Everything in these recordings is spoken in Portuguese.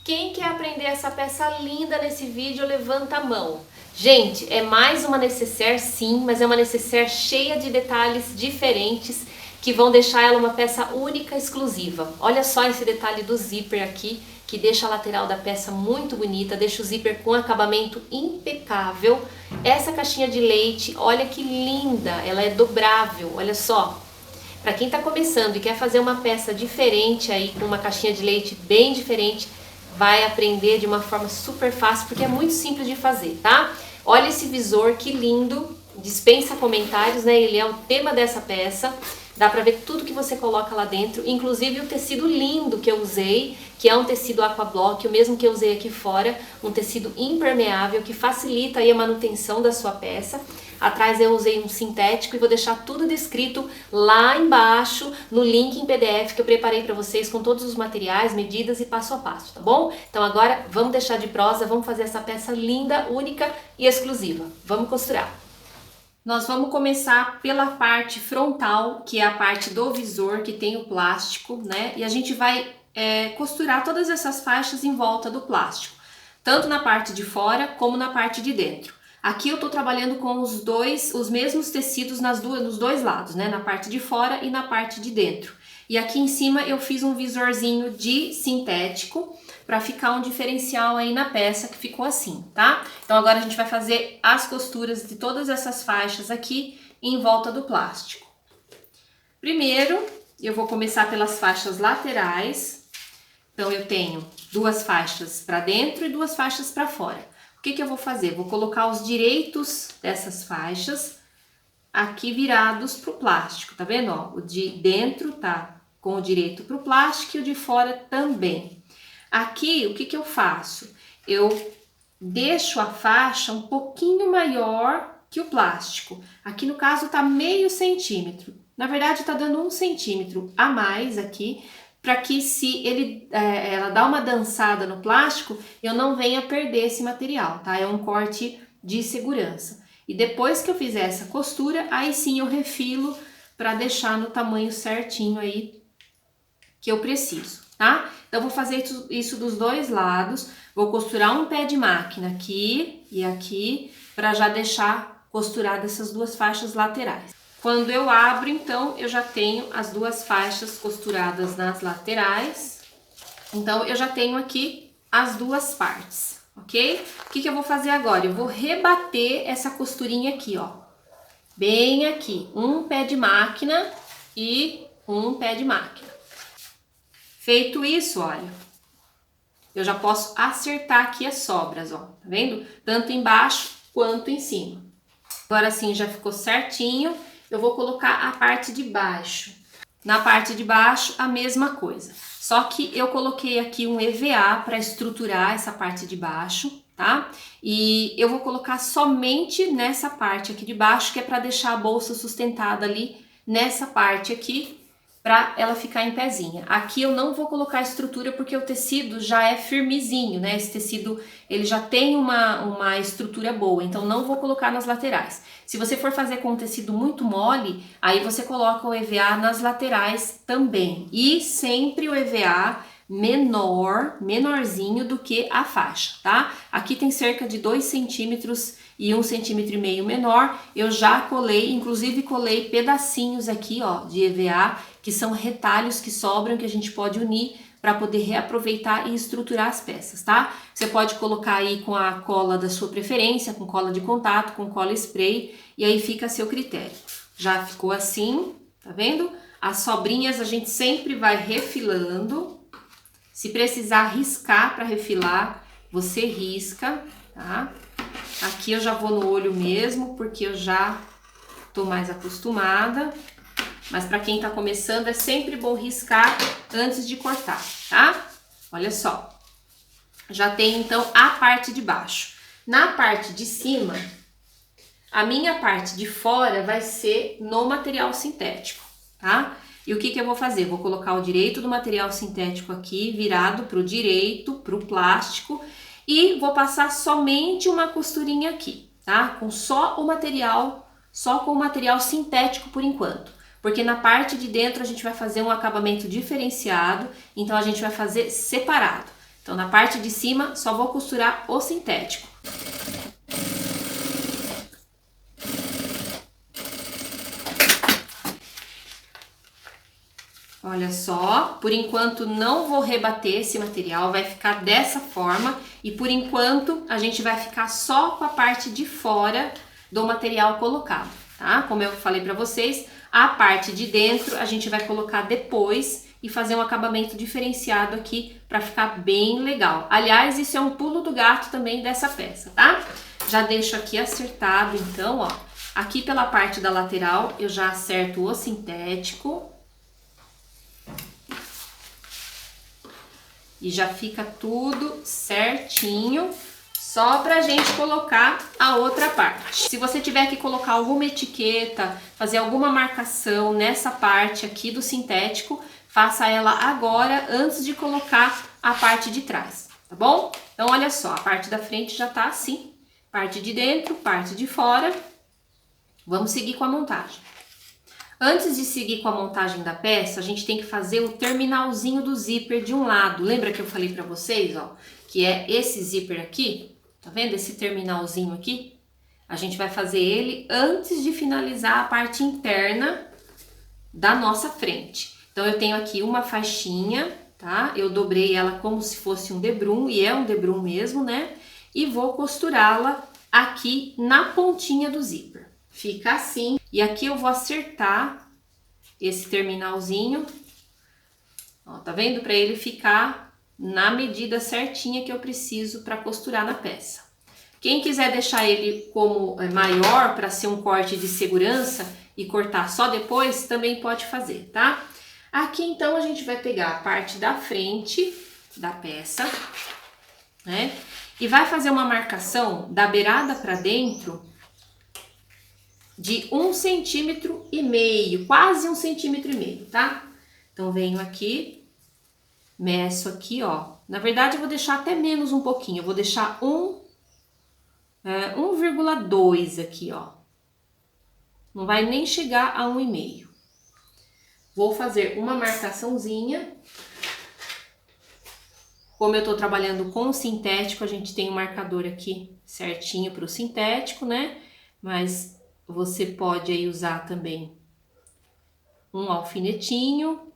Quem quer aprender essa peça linda nesse vídeo, levanta a mão. Gente, é mais uma nécessaire sim, mas é uma nécessaire cheia de detalhes diferentes que vão deixar ela uma peça única, exclusiva. Olha só esse detalhe do zíper aqui, que deixa a lateral da peça muito bonita, deixa o zíper com acabamento impecável. Essa caixinha de leite, olha que linda, ela é dobrável, olha só. Para quem está começando e quer fazer uma peça diferente aí, com uma caixinha de leite bem diferente, vai aprender de uma forma super fácil, porque é muito simples de fazer, tá? Olha esse visor, que lindo, dispensa comentários, né? Ele é o tema dessa peça, dá pra ver tudo que você coloca lá dentro, inclusive o tecido lindo que eu usei, que é um tecido aquablock, o mesmo que eu usei aqui fora, um tecido impermeável que facilita aí a manutenção da sua peça. Atrás eu usei um sintético e vou deixar tudo descrito lá embaixo no link em PDF que eu preparei para vocês com todos os materiais, medidas e passo a passo, tá bom? Então agora vamos deixar de prosa, vamos fazer essa peça linda, única e exclusiva. Vamos costurar. Nós vamos começar pela parte frontal, que é a parte do visor, que tem o plástico, né? E a gente vai costurar todas essas faixas em volta do plástico, tanto na parte de fora como na parte de dentro. Aqui eu tô trabalhando com os mesmos tecidos nos dois lados, né? Na parte de fora e na parte de dentro. E aqui em cima eu fiz um visorzinho de sintético para ficar um diferencial aí na peça, que ficou assim, tá? Então agora a gente vai fazer as costuras de todas essas faixas aqui em volta do plástico. Primeiro, eu vou começar pelas faixas laterais. Então eu tenho duas faixas para dentro e duas faixas para fora. O que eu vou fazer? Vou colocar os direitos dessas faixas aqui virados pro plástico, tá vendo? Ó, o de dentro tá com o direito pro plástico e o de fora também. Aqui, o que eu faço? Eu deixo a faixa um pouquinho maior que o plástico. Aqui no caso tá meio centímetro. Na verdade tá dando 1 centímetro a mais aqui, para que se ela dá uma dançada no plástico, eu não venha perder esse material, tá? É um corte de segurança. E depois que eu fizer essa costura, aí sim eu refilo para deixar no tamanho certinho aí que eu preciso, tá? Então, vou fazer isso dos dois lados, vou costurar um pé de máquina aqui e aqui, para já deixar costuradas essas duas faixas laterais. Quando eu abro, então, eu já tenho as duas faixas costuradas nas laterais. Então, eu já tenho aqui as duas partes, ok? O que eu vou fazer agora? Eu vou rebater essa costurinha aqui, ó. Bem aqui, um pé de máquina e um pé de máquina. Feito isso, olha, eu já posso acertar aqui as sobras, ó. Tá vendo? Tanto embaixo quanto em cima. Agora sim, já ficou certinho. Eu vou colocar a parte de baixo. Na parte de baixo, a mesma coisa. Só que eu coloquei aqui um EVA para estruturar essa parte de baixo, tá? E eu vou colocar somente nessa parte aqui de baixo, que é para deixar a bolsa sustentada ali nessa parte aqui, para ela ficar em pezinha. Aqui eu não vou colocar estrutura porque o tecido já é firmezinho, né? Esse tecido, ele já tem uma estrutura boa, então não vou colocar nas laterais. Se você for fazer com um tecido muito mole, aí você coloca o EVA nas laterais também. E sempre o EVA menorzinho do que a faixa, tá? Aqui tem cerca de 2 centímetros e 1,5 centímetro menor. Eu já colei, inclusive colei pedacinhos aqui, ó, de EVA, que são retalhos que sobram, que a gente pode unir para poder reaproveitar e estruturar as peças, tá? Você pode colocar aí com a cola da sua preferência, com cola de contato, com cola spray, e aí fica a seu critério. Já ficou assim, tá vendo? As sobrinhas a gente sempre vai refilando. Se precisar riscar para refilar, você risca, tá? Aqui eu já vou no olho mesmo, porque eu já tô mais acostumada. Mas para quem tá começando, é sempre bom riscar antes de cortar, tá? Olha só. Já tem, então, a parte de baixo. Na parte de cima, a minha parte de fora vai ser no material sintético, tá? E o que eu vou fazer? Vou colocar o direito do material sintético aqui, virado pro direito, pro plástico, e vou passar somente uma costurinha aqui, tá? Com só com o material sintético por enquanto. Porque na parte de dentro a gente vai fazer um acabamento diferenciado, então a gente vai fazer separado. Então, na parte de cima, só vou costurar o sintético. Olha só, por enquanto não vou rebater esse material, vai ficar dessa forma. E por enquanto a gente vai ficar só com a parte de fora do material colocado, tá? Como eu falei pra vocês, a parte de dentro a gente vai colocar depois e fazer um acabamento diferenciado aqui pra ficar bem legal. Aliás, isso é um pulo do gato também dessa peça, tá? Já deixo aqui acertado então, ó. Aqui pela parte da lateral eu já acerto o sintético. E já fica tudo certinho, só pra gente colocar a outra parte. Se você tiver que colocar alguma etiqueta, fazer alguma marcação nessa parte aqui do sintético, faça ela agora, antes de colocar a parte de trás, tá bom? Então, olha só, a parte da frente já tá assim, parte de dentro, parte de fora. Vamos seguir com a montagem. Antes de seguir com a montagem da peça, a gente tem que fazer o terminalzinho do zíper de um lado. Lembra que eu falei pra vocês, ó, que é esse zíper aqui? Tá vendo esse terminalzinho aqui? A gente vai fazer ele antes de finalizar a parte interna da nossa frente. Então, eu tenho aqui uma faixinha, tá? Eu dobrei ela como se fosse um debrum, e é um debrum mesmo, né? E vou costurá-la aqui na pontinha do zíper. Fica assim. E aqui eu vou acertar esse terminalzinho. Ó, tá vendo? Para ele ficar na medida certinha que eu preciso para costurar na peça. Quem quiser deixar ele como maior para ser um corte de segurança e cortar só depois, também pode fazer, tá? Aqui então a gente vai pegar a parte da frente da peça, né? E vai fazer uma marcação da beirada para dentro de 1,5 cm, quase 1,5 cm, tá? Então, venho aqui, meço aqui, ó. Na verdade, eu vou deixar até menos um pouquinho, eu vou deixar 1,2 aqui, ó. Não vai nem chegar a 1,5. Vou fazer uma marcaçãozinha. Como eu tô trabalhando com sintético, a gente tem um marcador aqui certinho pro sintético, né? Mas você pode aí usar também um alfinetinho,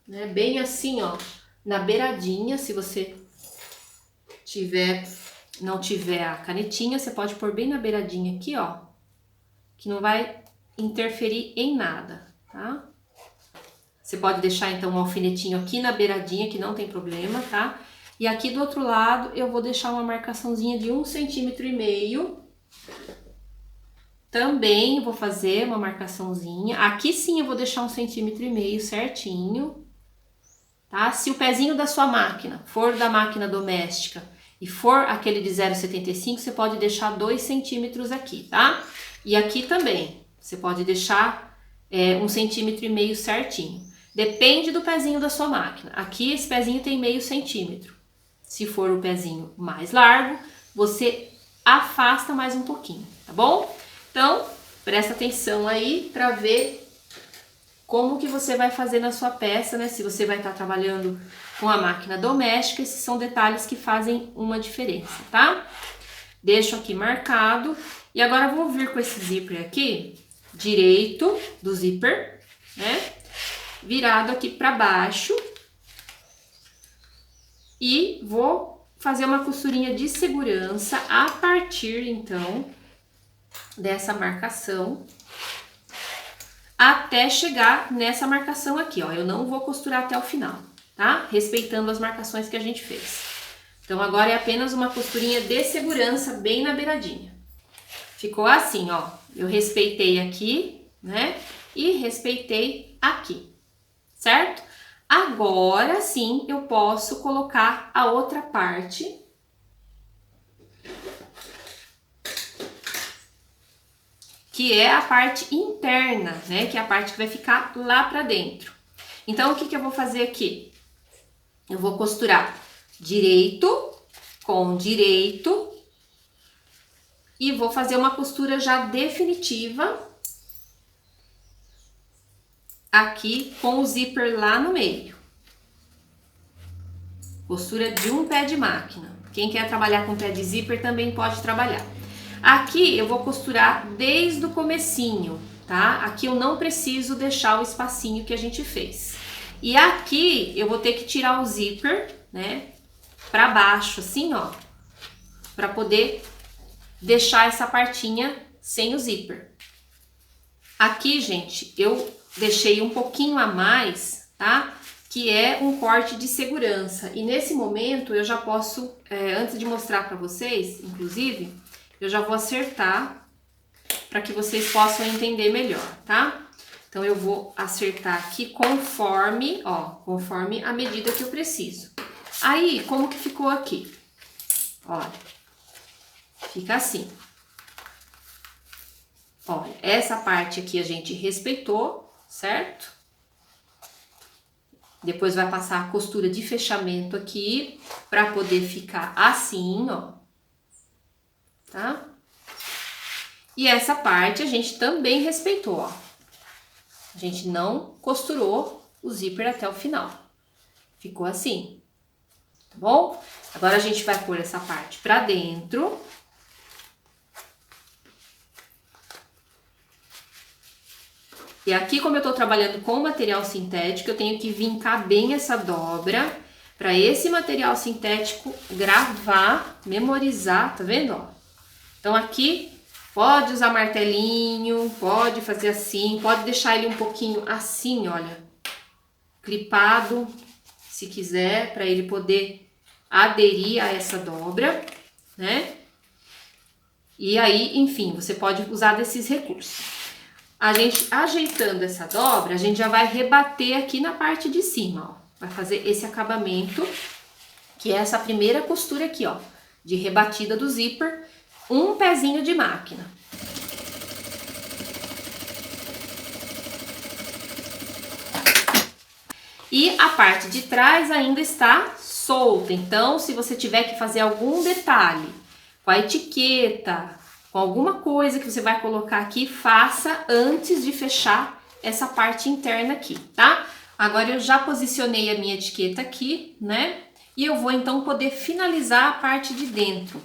né? Bem assim, ó, na beiradinha. Se você não tiver a canetinha, você pode pôr bem na beiradinha aqui, ó, que não vai interferir em nada, tá? Você pode deixar então um alfinetinho aqui na beiradinha, que não tem problema, tá? E aqui do outro lado eu vou deixar uma marcaçãozinha de 1,5 cm. Também vou fazer uma marcaçãozinha. Aqui sim eu vou deixar 1,5 cm certinho, tá? Se o pezinho da sua máquina for da máquina doméstica e for aquele de 0,75, você pode deixar 2 centímetros aqui, tá? E aqui também, você pode deixar 1,5 cm certinho. Depende do pezinho da sua máquina. Aqui esse pezinho tem meio centímetro. Se for o pezinho mais largo, você afasta mais um pouquinho, tá bom? Então, presta atenção aí para ver como que você vai fazer na sua peça, né? Se você vai estar trabalhando com a máquina doméstica, esses são detalhes que fazem uma diferença, tá? Deixo aqui marcado. E agora eu vou vir com esse zíper aqui, direito do zíper, né? Virado aqui para baixo. E vou fazer uma costurinha de segurança a partir, então, dessa marcação, até chegar nessa marcação aqui, ó. Eu não vou costurar até o final, tá? Respeitando as marcações que a gente fez. Então, agora é apenas uma costurinha de segurança bem na beiradinha. Ficou assim, ó. Eu respeitei aqui, né? E respeitei aqui, certo? Agora sim eu posso colocar a outra parte. Que é a parte interna, né? Que é a parte que vai ficar lá pra dentro. Então, o que que eu vou fazer aqui? Eu vou costurar direito com direito. E vou fazer uma costura já definitiva aqui com o zíper lá no meio. Costura de um pé de máquina. Quem quer trabalhar com pé de zíper também pode trabalhar. Aqui eu vou costurar desde o comecinho, tá? Aqui eu não preciso deixar o espacinho que a gente fez. E aqui eu vou ter que tirar o zíper, né? Pra baixo, assim, ó. Pra poder deixar essa partinha sem o zíper. Aqui, gente, eu deixei um pouquinho a mais, tá? Que é um corte de segurança. E nesse momento eu já posso, antes de mostrar pra vocês, inclusive, eu já vou acertar para que vocês possam entender melhor, tá? Então eu vou acertar aqui conforme, ó, conforme a medida que eu preciso. Aí, como que ficou aqui? Olha, fica assim. Olha, essa parte aqui a gente respeitou, certo? Depois vai passar a costura de fechamento aqui, para poder ficar assim, ó. Tá? E essa parte a gente também respeitou, ó. A gente não costurou o zíper até o final. Ficou assim, tá bom? Agora a gente vai pôr essa parte pra dentro. E aqui, como eu tô trabalhando com material sintético, eu tenho que vincar bem essa dobra para esse material sintético gravar, memorizar, tá vendo, ó? Então aqui pode usar martelinho, pode fazer assim, pode deixar ele um pouquinho assim, olha, clipado, se quiser, para ele poder aderir a essa dobra, né? E aí, enfim, você pode usar desses recursos. A gente ajeitando essa dobra, a gente já vai rebater aqui na parte de cima, ó. Vai fazer esse acabamento, que é essa primeira costura aqui, ó, de rebatida do zíper, um pezinho de máquina. E a parte de trás ainda está solta, então se você tiver que fazer algum detalhe com a etiqueta, com alguma coisa que você vai colocar aqui, faça antes de fechar essa parte interna aqui, tá? Agora eu já posicionei a minha etiqueta aqui, né? E eu vou então poder finalizar a parte de dentro.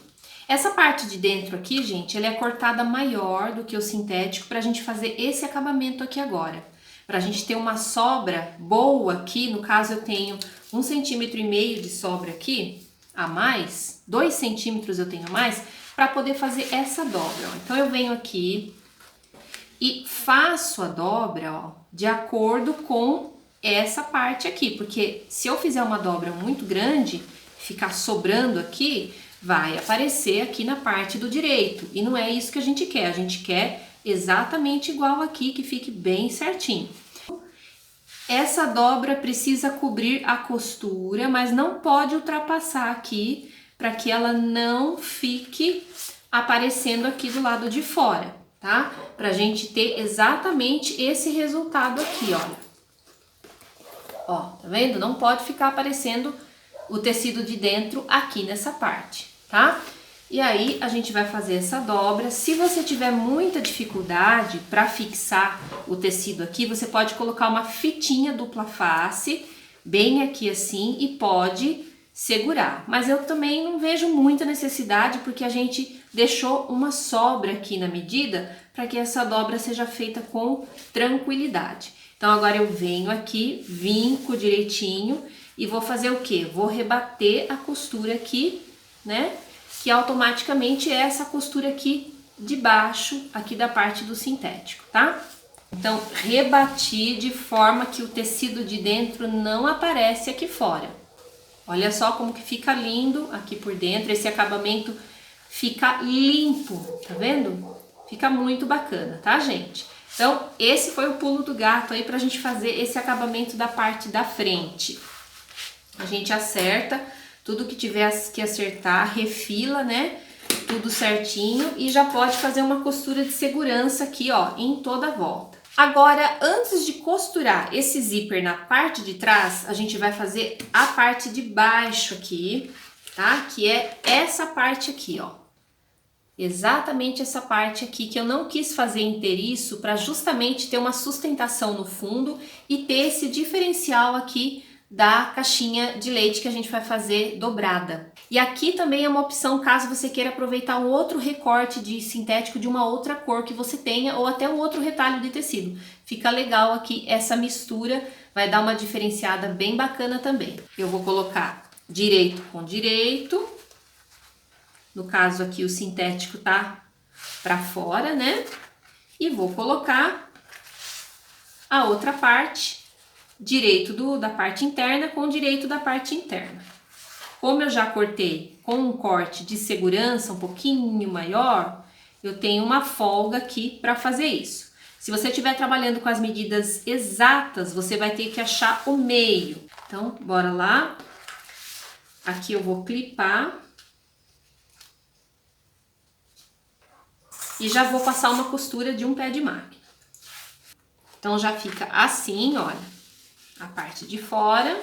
Essa parte de dentro aqui, gente, ela é cortada maior do que o sintético pra gente fazer esse acabamento aqui agora. Pra gente ter uma sobra boa aqui, no caso eu tenho 1,5 cm de sobra aqui, a mais, 2 centímetros eu tenho a mais, para poder fazer essa dobra, ó. Então eu venho aqui e faço a dobra, ó, de acordo com essa parte aqui, porque se eu fizer uma dobra muito grande, ficar sobrando aqui, vai aparecer aqui na parte do direito, e não é isso que a gente quer exatamente igual aqui, que fique bem certinho. Essa dobra precisa cobrir a costura, mas não pode ultrapassar aqui, para que ela não fique aparecendo aqui do lado de fora, tá? Pra gente ter exatamente esse resultado aqui, olha. Ó, tá vendo? Não pode ficar aparecendo o tecido de dentro aqui nessa parte, tá? E aí a gente vai fazer essa dobra. Se você tiver muita dificuldade para fixar o tecido aqui, você pode colocar uma fitinha dupla face, bem aqui assim, e pode segurar. Mas eu também não vejo muita necessidade, porque a gente deixou uma sobra aqui na medida para que essa dobra seja feita com tranquilidade. Então agora eu venho aqui, vinco direitinho e vou fazer o quê? Vou rebater a costura aqui, né? Que automaticamente é essa costura aqui de baixo, aqui da parte do sintético, tá? Então rebati de forma que o tecido de dentro não aparece aqui fora. Olha só como que fica lindo aqui por dentro, esse acabamento fica limpo, tá vendo? Fica muito bacana, tá, gente? Então, esse foi o pulo do gato aí pra gente fazer esse acabamento da parte da frente. A gente acerta tudo que tiver que acertar, refila, né? Tudo certinho e já pode fazer uma costura de segurança aqui, ó, em toda a volta. Agora, antes de costurar esse zíper na parte de trás, a gente vai fazer a parte de baixo aqui, tá? Que é essa parte aqui, ó. Exatamente essa parte aqui, que eu não quis fazer inteiriço para justamente ter uma sustentação no fundo e ter esse diferencial aqui da caixinha de leite que a gente vai fazer dobrada. E aqui também é uma opção caso você queira aproveitar um outro recorte de sintético de uma outra cor que você tenha ou até um outro retalho de tecido. Fica legal aqui essa mistura, vai dar uma diferenciada bem bacana também. Eu vou colocar direito com direito. No caso aqui o sintético tá para fora, né? E vou colocar a outra parte, direito da parte interna com direito da parte interna. Como eu já cortei com um corte de segurança um pouquinho maior, eu tenho uma folga aqui para fazer isso. Se você estiver trabalhando com as medidas exatas, você vai ter que achar o meio. Então, bora lá. Aqui eu vou clipar. E já vou passar uma costura de um pé de máquina. Então, já fica assim, olha, a parte de fora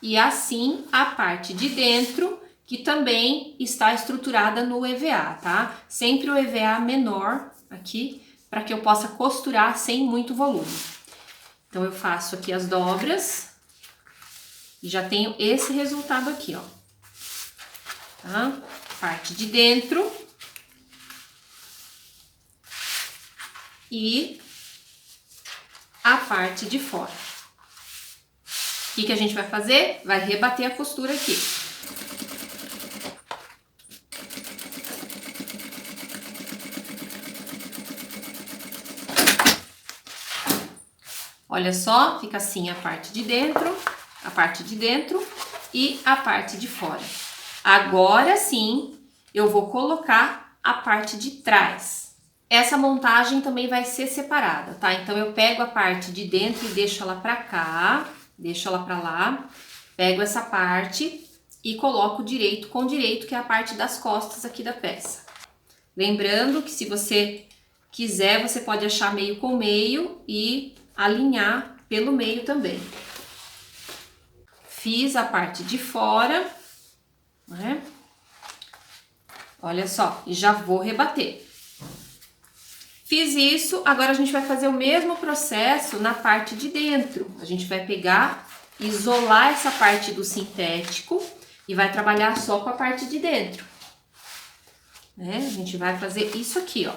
e assim a parte de dentro, que também está estruturada no EVA, tá? Sempre o EVA menor aqui, para que eu possa costurar sem muito volume. Então, eu faço aqui as dobras e já tenho esse resultado aqui, ó. Tá? Parte de dentro e a parte de fora. O que a gente vai fazer? Vai rebater a costura aqui. Olha só, fica assim a parte de dentro e a parte de fora. Agora sim, eu vou colocar a parte de trás. Essa montagem também vai ser separada, tá? Então, eu pego a parte de dentro e deixo ela pra cá, deixo ela pra lá, pego essa parte e coloco direito com direito, que é a parte das costas aqui da peça. Lembrando que se você quiser, você pode achar meio com meio e alinhar pelo meio também. Fiz a parte de fora, né? Olha só, e já vou rebater. Fiz isso, agora a gente vai fazer o mesmo processo na parte de dentro. A gente vai pegar, isolar essa parte do sintético e vai trabalhar só com a parte de dentro. Né? A gente vai fazer isso aqui, ó.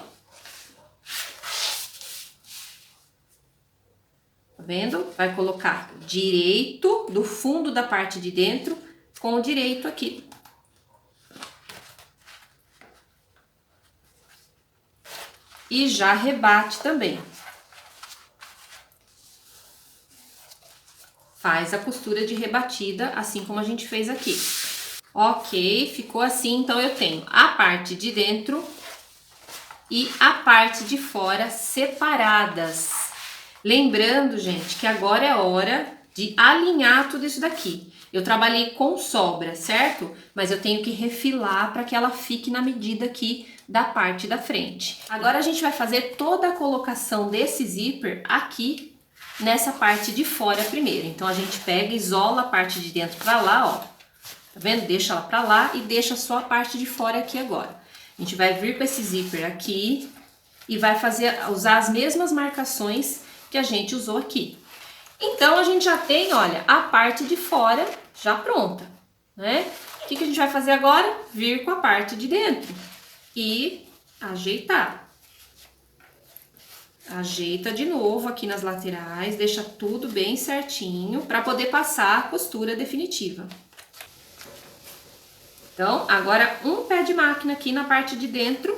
Tá vendo? Vai colocar direito do fundo da parte de dentro com o direito aqui. E já rebate também. Faz a costura de rebatida, assim como a gente fez aqui. Ok, ficou assim, então eu tenho a parte de dentro e a parte de fora separadas. Lembrando, gente, que agora é hora de alinhar tudo isso daqui. Eu trabalhei com sobra, certo? Mas eu tenho que refilar para que ela fique na medida aqui da parte da frente. Agora a gente vai fazer toda a colocação desse zíper aqui nessa parte de fora primeiro. Então a gente pega e isola a parte de dentro para lá, ó. Tá vendo? Deixa ela para lá e deixa só a parte de fora aqui agora. A gente vai vir com esse zíper aqui e vai usar as mesmas marcações que a gente usou aqui. Então a gente já tem, olha, a parte de fora já pronta, né? O que a gente vai fazer agora? Vir com a parte de dentro e ajeitar. Ajeita de novo aqui nas laterais, deixa tudo bem certinho para poder passar a costura definitiva. Então, agora um pé de máquina aqui na parte de dentro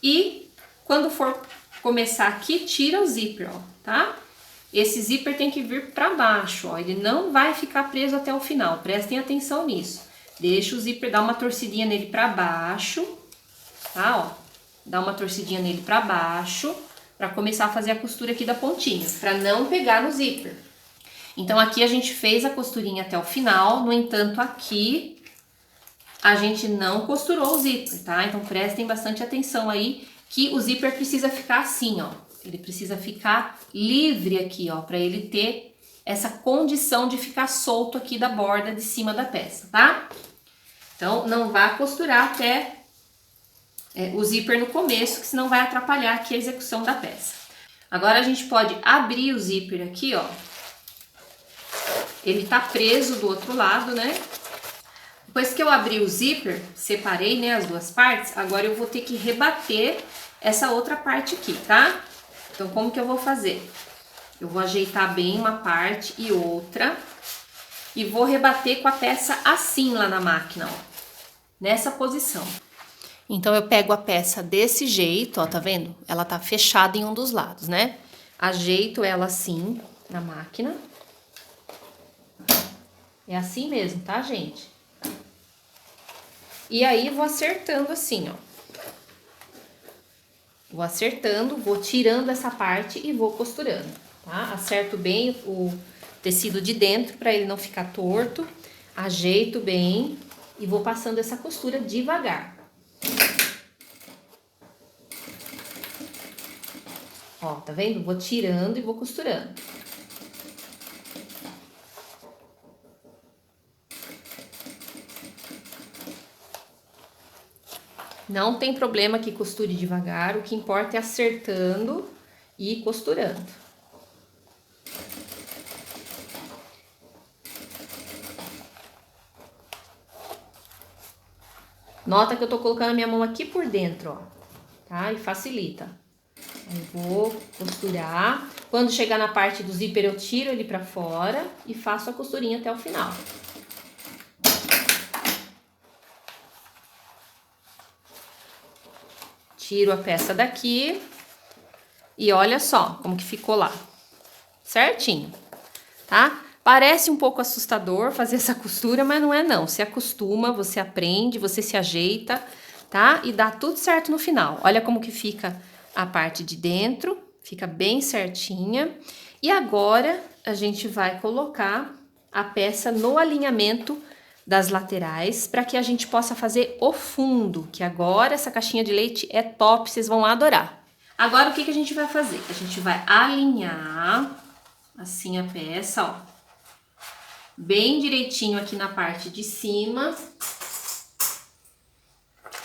e quando for começar aqui, tira o zíper, ó, tá? Esse zíper tem que vir para baixo, ó, ele não vai ficar preso até o final, prestem atenção nisso. Deixa o zíper dar uma torcidinha nele para baixo, tá, ó? Dá uma torcidinha nele para baixo, para começar a fazer a costura aqui da pontinha, para não pegar no zíper. Então, aqui a gente fez a costurinha até o final, no entanto, aqui a gente não costurou o zíper, tá? Então, prestem bastante atenção aí, que o zíper precisa ficar assim, ó. Ele precisa ficar livre aqui, ó, para ele ter essa condição de ficar solto aqui da borda de cima da peça, tá? Então, não vá costurar até o zíper no começo, que senão vai atrapalhar aqui a execução da peça. Agora, a gente pode abrir o zíper aqui, ó. ele tá preso do outro lado, né? Depois que eu abri o zíper, separei, né, as duas partes, agora eu vou ter que rebater essa outra parte aqui, tá? Então, como que eu vou fazer? Eu vou ajeitar bem uma parte e outra e vou rebater com a peça assim lá na máquina, ó, nessa posição. Então, eu pego a peça desse jeito, ó, tá vendo? Ela tá fechada em um dos lados, né? Ajeito ela assim na máquina. É assim mesmo, tá, gente? E aí, vou acertando assim, ó. Vou acertando, vou tirando essa parte e vou costurando, tá? Acerto bem o tecido de dentro para ele não ficar torto. Ajeito bem e vou passando essa costura devagar. Ó, tá vendo? Vou tirando e vou costurando. Não tem problema que costure devagar, o que importa é acertando e costurando. Nota que eu tô colocando a minha mão aqui por dentro, ó, tá? E facilita. Aí vou costurar. Quando chegar na parte do zíper, eu tiro ele pra fora e faço a costurinha até o final. Tiro a peça daqui e olha só como que ficou lá, certinho, tá? Parece um pouco assustador fazer essa costura, mas não é não. Você acostuma, você aprende, você se ajeita, tá? E dá tudo certo no final. Olha como que fica a parte de dentro, fica bem certinha. E agora a gente vai colocar a peça no alinhamento das laterais para que a gente possa fazer o fundo, que agora essa caixinha de leite é top, vocês vão adorar. Agora o que que a gente vai fazer? A gente vai alinhar assim a peça, ó, bem direitinho aqui na parte de cima,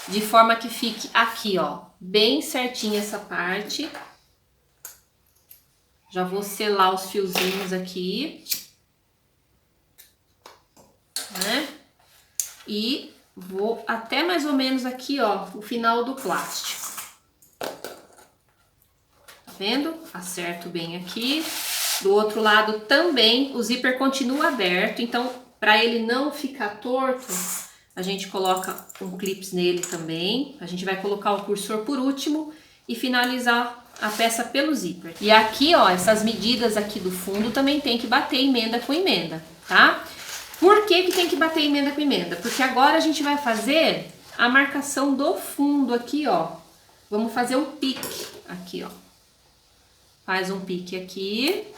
de forma que fique aqui, ó, bem certinha essa parte. Já vou selar os fiozinhos aqui, né? E vou até mais ou menos aqui, ó, o final do plástico. Tá vendo? Acerto bem aqui. Do outro lado também, o zíper continua aberto, então, para ele não ficar torto, a gente coloca um clips nele também. A gente vai colocar o cursor por último e finalizar a peça pelo zíper. E aqui, ó, essas medidas aqui do fundo também tem que bater emenda com emenda, tá? Por que que tem que bater emenda com emenda? Porque agora a gente vai fazer a marcação do fundo aqui, ó. Vamos fazer um pique aqui, ó. Faz um pique aqui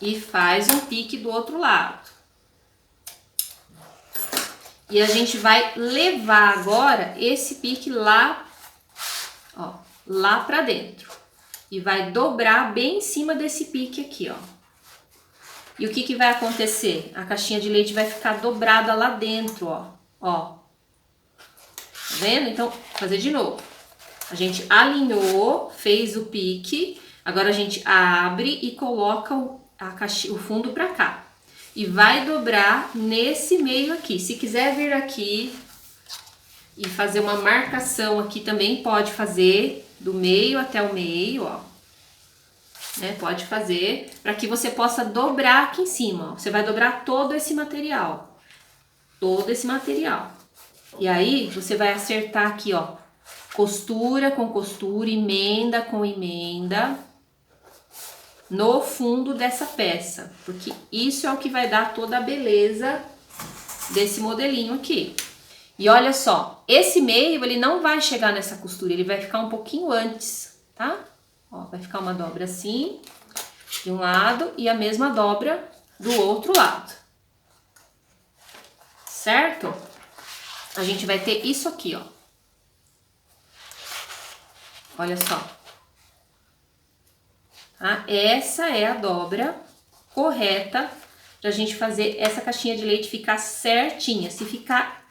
e faz um pique do outro lado. E a gente vai levar agora esse pique lá, ó, lá pra dentro. E vai dobrar bem em cima desse pique aqui, ó. E o que que vai acontecer? A caixinha de leite vai ficar dobrada lá dentro, ó. Ó. Tá vendo? Então, vou fazer de novo. A gente alinhou, fez o pique. Agora a gente abre e coloca o fundo pra cá. E vai dobrar nesse meio aqui. Se quiser vir aqui e fazer uma marcação aqui, também pode fazer do meio até o meio, ó. Né? Pode fazer para que você possa dobrar aqui em cima, ó. Você vai dobrar todo esse material. Todo esse material. E aí, você vai acertar aqui, ó. Costura com costura, emenda com emenda no fundo dessa peça, porque isso é o que vai dar toda a beleza desse modelinho aqui. E olha só, esse meio ele não vai chegar nessa costura, ele vai ficar um pouquinho antes, tá? Ó, vai ficar uma dobra assim, de um lado, e a mesma dobra do outro lado. Certo? A gente vai ter isso aqui, ó. Olha só. Tá? Essa é a dobra correta pra gente fazer essa caixinha de leite ficar certinha. Se ficar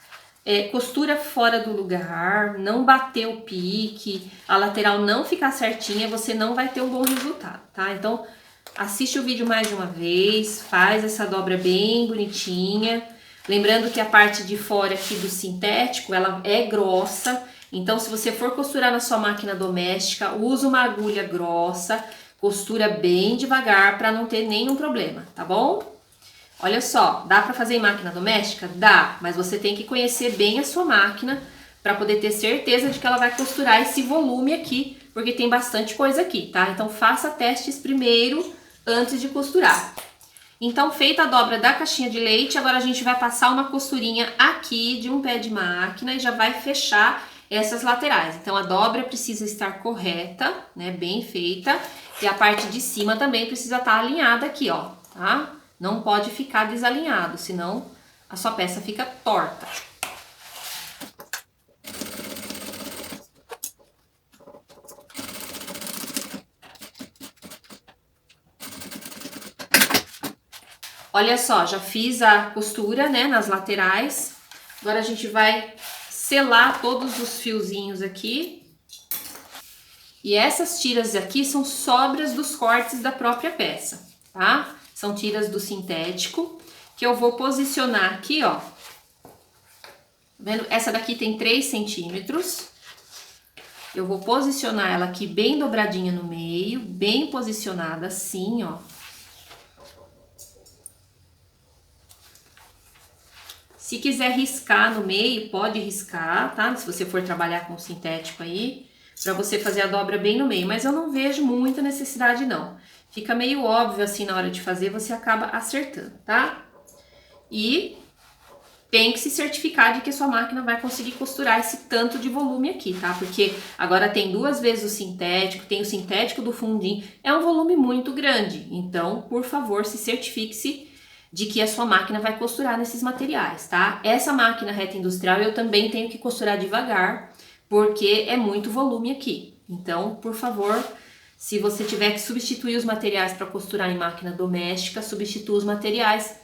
costura fora do lugar, não bater o pique, a lateral não ficar certinha, você não vai ter um bom resultado, tá? Então, assiste o vídeo mais de uma vez, faz essa dobra bem bonitinha. Lembrando que a parte de fora aqui do sintético, ela é grossa. Então, se você for costurar na sua máquina doméstica, usa uma agulha grossa, costura bem devagar para não ter nenhum problema, tá bom? Olha só, dá para fazer em máquina doméstica? Dá, mas você tem que conhecer bem a sua máquina para poder ter certeza de que ela vai costurar esse volume aqui, porque tem bastante coisa aqui, tá? Então faça testes primeiro antes de costurar. Então, feita a dobra da caixinha de leite, agora a gente vai passar uma costurinha aqui de um pé de máquina e já vai fechar essas laterais. Então, a dobra precisa estar correta, né, bem feita, e a parte de cima também precisa estar alinhada aqui, ó, tá? Não pode ficar desalinhado, senão a sua peça fica torta. Olha só, já fiz a costura, né, nas laterais. Agora a gente vai selar todos os fiozinhos aqui. E essas tiras aqui são sobras dos cortes da própria peça, tá? São tiras do sintético, que eu vou posicionar aqui, ó. Tá vendo? Essa daqui tem 3 centímetros. Eu vou posicionar ela aqui bem dobradinha no meio, bem posicionada assim, ó. Se quiser riscar no meio, pode riscar, tá? Se você for trabalhar com sintético aí, pra você fazer a dobra bem no meio. Mas eu não vejo muita necessidade, não. Fica meio óbvio assim na hora de fazer, você acaba acertando, tá? E tem que se certificar de que a sua máquina vai conseguir costurar esse tanto de volume aqui, tá? Porque agora tem 2 vezes o sintético, tem o sintético do fundinho, é um volume muito grande. Então, por favor, se certifique-se de que a sua máquina vai costurar nesses materiais, tá? Essa máquina reta industrial eu também tenho que costurar devagar, porque é muito volume aqui. Então, por favor, se você tiver que substituir os materiais para costurar em máquina doméstica, substitua os materiais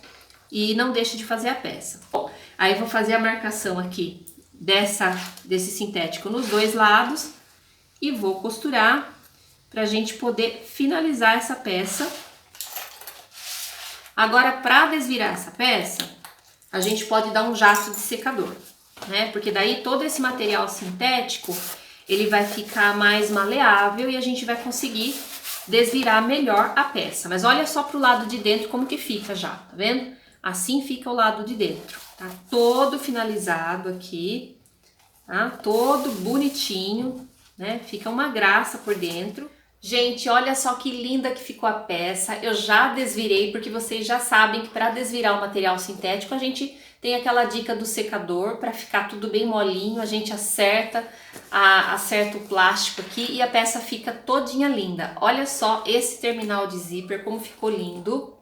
e não deixe de fazer a peça. Bom, aí eu vou fazer a marcação aqui desse sintético nos 2 lados e vou costurar para a gente poder finalizar essa peça. Agora, para desvirar essa peça, a gente pode dar um jato de secador, né? Porque daí todo esse material sintético, ele vai ficar mais maleável e a gente vai conseguir desvirar melhor a peça. Mas olha só pro lado de dentro como que fica já, tá vendo? Assim fica o lado de dentro, tá? Todo finalizado aqui, tá? Todo bonitinho, né? Fica uma graça por dentro. Gente, olha só que linda que ficou a peça. Eu já desvirei, porque vocês já sabem que para desvirar o material sintético, a gente tem aquela dica do secador, para ficar tudo bem molinho, a gente acerta o plástico aqui e a peça fica todinha linda. Olha só esse terminal de zíper, como ficou lindo,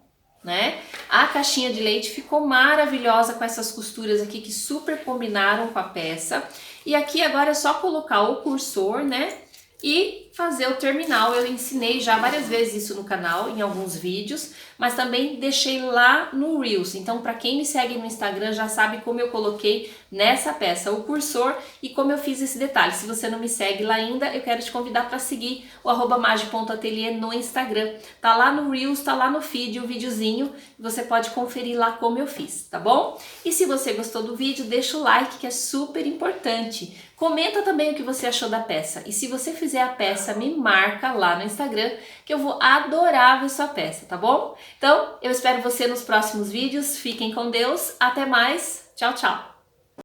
né? A caixinha de leite ficou maravilhosa com essas costuras aqui que super combinaram com a peça. E aqui agora é só colocar o cursor, né? E fazer o terminal. Eu ensinei já várias vezes isso no canal, em alguns vídeos, mas também deixei lá no Reels. Então, para quem me segue no Instagram já sabe como eu coloquei nessa peça o cursor e como eu fiz esse detalhe. Se você não me segue lá ainda, eu quero te convidar para seguir o @magi.atelier no Instagram. Tá lá no Reels, tá lá no feed, o videozinho, você pode conferir lá como eu fiz, tá bom? E se você gostou do vídeo, deixa o like, que é super importante. Comenta também o que você achou da peça. E se você fizer a peça, me marca lá no Instagram, que eu vou adorar ver sua peça, tá bom? Então, eu espero você nos próximos vídeos. Fiquem com Deus. Até mais. Tchau, tchau.